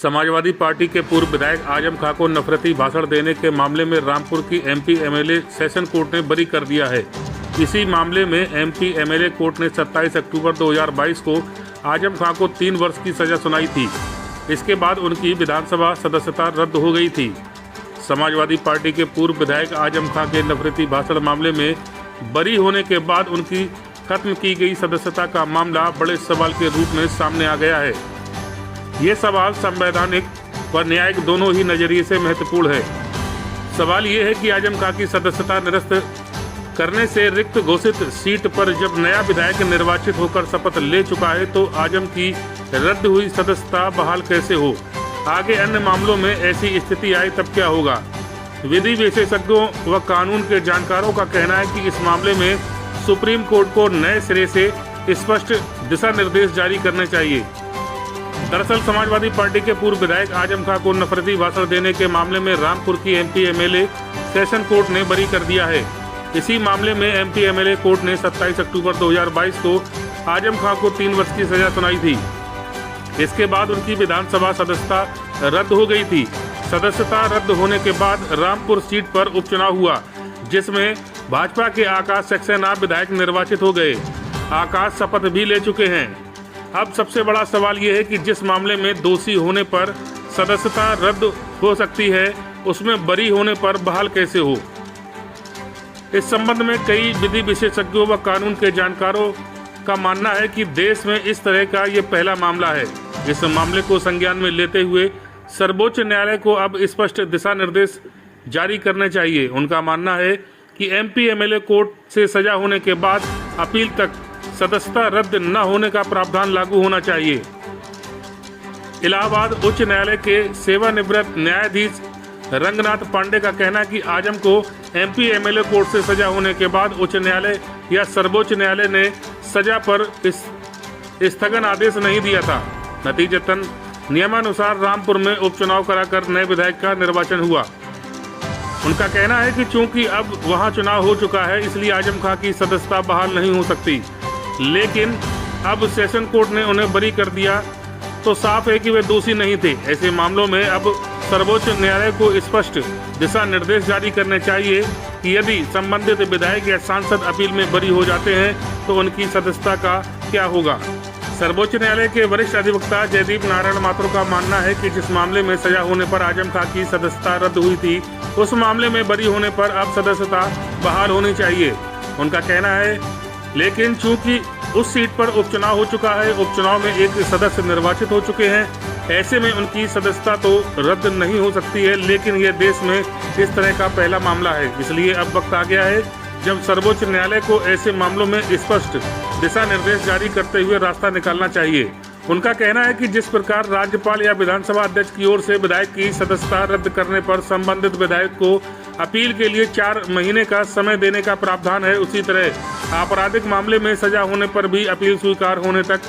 Samajwadi party के पूर्व विधायक आजम खां को नफरती भाषण देने के मामले में रामपुर की एमपी एमएलए सेशन कोर्ट ने बरी कर दिया है। इसी मामले में एमपी एमएलए कोर्ट ने 27 अक्टूबर 2022 को आजम खां को 3 वर्ष की सजा सुनाई थी। इसके बाद उनकी विधानसभा सदस्यता रद्द हो गई थी। समाजवादी पार्टी के पूर्व विधायक आजम खां के नफरती भाषण मामले में बरी होने के बाद उनकी खत्म की गई सदस्यता का मामला बड़े सवाल के रूप में सामने आ गया है। ये सवाल संवैधानिक व न्यायिक दोनों ही नजरिए से महत्वपूर्ण है। सवाल ये है कि आजम खां की सदस्यता निरस्त करने से रिक्त घोषित सीट पर जब नया विधायक निर्वाचित होकर शपथ ले चुका है तो आजम की रद्द हुई सदस्यता बहाल कैसे हो। आगे अन्य मामलों में ऐसी स्थिति आए तब क्या होगा। विधि विशेषज्ञों व कानून के जानकारों का कहना है कि इस मामले में सुप्रीम कोर्ट को नए सिरे से स्पष्ट दिशा निर्देश जारी करने चाहिए। दरअसल समाजवादी पार्टी के पूर्व विधायक आजम खां को नफरती भाषण देने के मामले में रामपुर की एमपी एमएलए सेशन कोर्ट ने बरी कर दिया है। इसी मामले में एमपी एमएलए कोर्ट ने 27 अक्टूबर 2022 को आजम खां को 3 वर्ष की सजा सुनाई थी। इसके बाद उनकी विधानसभा सदस्यता रद्द हो गई थी। सदस्यता रद्द होने के बाद रामपुर सीट पर उपचुनाव हुआ, जिसमें भाजपा के आकाश सक्सेना विधायक निर्वाचित हो गए। आकाश शपथ भी ले चुके हैं। अब सबसे बड़ा सवाल ये है कि जिस मामले में दोषी होने पर सदस्यता रद्द हो सकती है, उसमें बरी होने पर बहाल कैसे हो। इस संबंध में कई विधि विशेषज्ञों व कानून के जानकारों का मानना है कि देश में इस तरह का ये पहला मामला है। इस मामले को संज्ञान में लेते हुए सर्वोच्च न्यायालय को अब स्पष्ट दिशा निर्देश जारी करने चाहिए। उनका मानना है कि एमपी एमएलए कोर्ट से सजा होने के बाद अपील तक सदस्यता रद्द न होने का प्रावधान लागू होना चाहिए। इलाहाबाद उच्च न्यायालय के सेवानिवृत्त न्यायाधीश रंगनाथ पांडे का कहना है कि आजम को एमपी एमएलए कोर्ट से सजा होने के बाद उच्च न्यायालय या सर्वोच्च न्यायालय ने सजा पर स्थगन आदेश नहीं दिया था। नतीजतन नियमानुसार रामपुर में उपचुनाव कराकर नए विधायक का निर्वाचन हुआ। उनका कहना है कि चूंकि अब वहां चुनाव हो चुका है, इसलिए आजम खां की सदस्यता बहाल नहीं हो सकती। लेकिन अब सेशन कोर्ट ने उन्हें बरी कर दिया तो साफ है कि वे दोषी नहीं थे। ऐसे मामलों में अब सर्वोच्च न्यायालय को स्पष्ट दिशा निर्देश जारी करने चाहिए कि यदि संबंधित विधायक या सांसद अपील में बरी हो जाते हैं तो उनकी सदस्यता का क्या होगा। सर्वोच्च न्यायालय के वरिष्ठ अधिवक्ता जयदीप नारायण माथुर का मानना है कि जिस मामले में सजा होने पर आजम खां की सदस्यता रद्द हुई थी, उस मामले में बरी होने पर अब सदस्यता बहाल होनी चाहिए। उनका कहना है लेकिन चूंकि उस सीट पर उपचुनाव हो चुका है, उपचुनाव में एक सदस्य निर्वाचित हो चुके हैं, ऐसे में उनकी सदस्यता तो रद्द नहीं हो सकती है। लेकिन यह देश में इस तरह का पहला मामला है, इसलिए अब वक्त आ गया है जब सर्वोच्च न्यायालय को ऐसे मामलों में स्पष्ट दिशा निर्देश जारी करते हुए रास्ता निकालना चाहिए। उनका कहना है कि जिस प्रकार राज्यपाल या विधानसभा अध्यक्ष की ओर से विधायक की सदस्यता रद्द करने पर संबंधित विधायक को अपील के लिए 4 महीने का समय देने का प्रावधान है, उसी तरह आपराधिक मामले में सजा होने पर भी अपील स्वीकार होने तक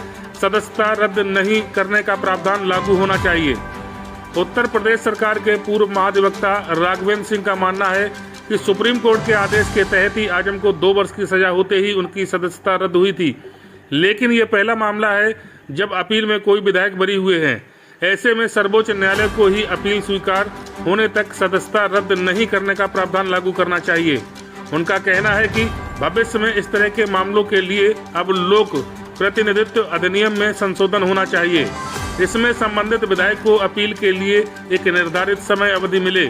सदस्यता रद्द नहीं करने का प्रावधान लागू होना चाहिए। उत्तर प्रदेश सरकार के पूर्व महाधिवक्ता राघवेंद्र सिंह का मानना है कि सुप्रीम कोर्ट के आदेश के तहत ही आजम को 2 वर्ष की सजा होते ही उनकी सदस्यता रद्द हुई थी। लेकिन ये पहला मामला है जब अपील में कोई विधायक बरी हुए हैं। ऐसे में सर्वोच्च न्यायालय को ही अपील स्वीकार होने तक सदस्यता रद्द नहीं करने का प्रावधान लागू करना चाहिए। उनका कहना है कि भविष्य में इस तरह के मामलों के लिए अब लोक प्रतिनिधित्व अधिनियम में संशोधन होना चाहिए। इसमें संबंधित विधायक को अपील के लिए एक निर्धारित समय अवधि मिले।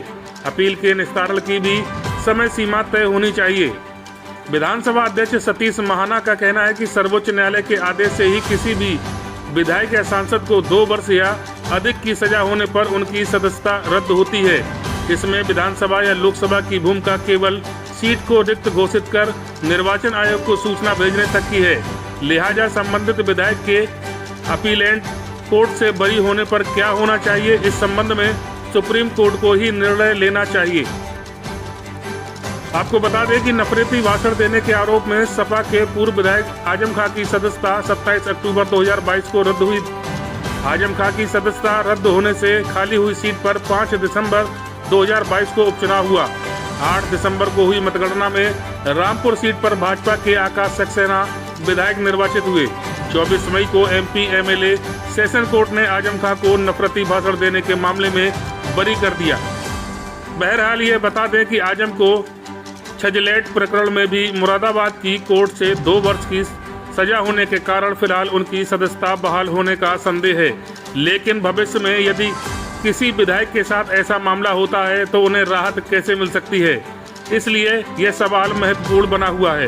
अपील के निस्तारण की भी समय सीमा तय होनी चाहिए। विधानसभा अध्यक्ष सतीश महाना का कहना है कि सर्वोच्च न्यायालय के आदेश से ही किसी भी विधायक या सांसद को 2 वर्ष या अधिक की सजा होने पर उनकी सदस्यता रद्द होती है। इसमें विधानसभा या लोकसभा की भूमिका केवल सीट को रिक्त घोषित कर निर्वाचन आयोग को सूचना भेजने तक की है। लिहाजा संबंधित विधायक के अपीलेंट कोर्ट से बरी होने पर क्या होना चाहिए, इस संबंध में सुप्रीम कोर्ट को ही निर्णय लेना चाहिए। आपको बता दें कि नफरती भाषण देने के आरोप में सपा के पूर्व विधायक आजम खां की सदस्यता 27 अक्टूबर 2022 को रद्द हुई। आजम खां की सदस्यता रद्द होने से खाली हुई सीट पर 5 दिसंबर 2022 को उपचुनाव हुआ। 8 दिसंबर को हुई मतगणना में रामपुर सीट पर भाजपा के आकाश सक्सेना विधायक निर्वाचित हुए। 24 मई को एमपी एमएलए सेशन कोर्ट ने आजम खां को नफरती भाषण देने के मामले में बरी कर दिया। बहरहाल ये बता दें कि आजम को छजलेट प्रकरण में भी मुरादाबाद की कोर्ट से 2 वर्ष की सजा होने के कारण फिलहाल उनकी सदस्यता बहाल होने का संदेह है। लेकिन भविष्य में यदि किसी विधायक के साथ ऐसा मामला होता है तो उन्हें राहत कैसे मिल सकती है, इसलिए यह सवाल महत्वपूर्ण बना हुआ है।